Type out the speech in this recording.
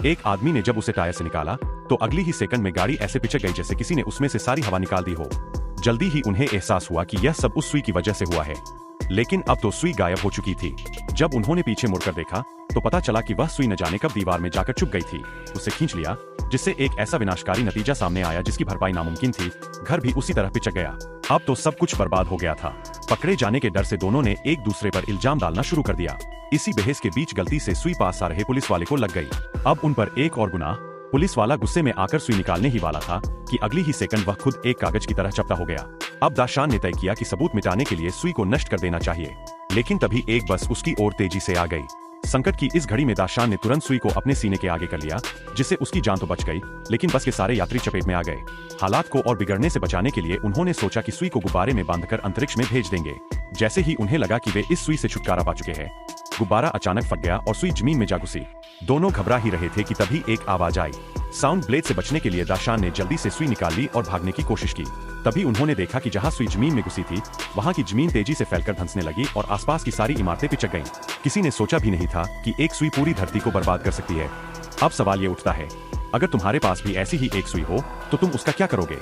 एक आदमी ने जब उसे टायर से निकाला तो अगली ही सेकंड में गाड़ी ऐसे पिचक गई जैसे किसी ने उसमें से सारी हवा निकाल दी हो। जल्दी ही उन्हें एहसास हुआ कि यह सब उस सुई की वजह से हुआ है, लेकिन अब तो सुई गायब हो चुकी थी। जब उन्होंने पीछे मुड़कर देखा तो पता चला कि वह सुई न जाने कब दीवार में जाकर चुभ गई थी। उसे खींच लिया, जिससे एक ऐसा विनाशकारी नतीजा सामने आया जिसकी भरपाई नामुमकिन थी। घर भी उसी तरह पिचक गया। अब तो सब कुछ बर्बाद हो गया था। पकड़े जाने के डर से दोनों ने एक दूसरे पर इल्जाम डालना शुरू कर दिया। इसी बहस के बीच गलती से सुई पास आ रहे पुलिस वाले को लग गई। अब उन पर एक और गुनाह। पुलिस वाला गुस्से में आकर सुई निकालने ही वाला था कि अगली ही सेकंड वह खुद एक कागज की तरह चपटा हो गया। अब दाशान ने तय किया कि सबूत मिटाने के लिए सुई को नष्ट कर देना चाहिए, लेकिन तभी एक बस उसकी ओर तेजी से आ गई। संकट की इस घड़ी में दाशान ने तुरंत सुई को अपने सीने के आगे कर लिया, जिससे उसकी जान तो बच गई, लेकिन बस के सारे यात्री चपेट में आ गए। हालात को और बिगड़ने से बचाने के लिए उन्होंने सोचा कि सुई को गुब्बारे में बांधकर अंतरिक्ष में भेज देंगे। जैसे ही उन्हें लगा कि वे इस सुई से छुटकारा पा चुके हैं, गुब्बारा अचानक फट गया और सुई जमीन में जा घुसी। दोनों घबरा ही रहे थे कि तभी एक आवाज आई। साउंड ब्लेड से बचने के लिए दाशान ने जल्दी से सुई निकाल ली और भागने की कोशिश की। तभी उन्होंने देखा कि जहां सुई जमीन में घुसी थी, वहां की जमीन तेजी से फैलकर धंसने लगी और आसपास की सारी इमारतें पिचक गईं। किसी ने सोचा भी नहीं था कि एक सुई पूरी धरती को बर्बाद कर सकती है। अब सवाल ये उठता है, अगर तुम्हारे पास भी ऐसी ही एक सुई हो तो तुम उसका क्या करोगे?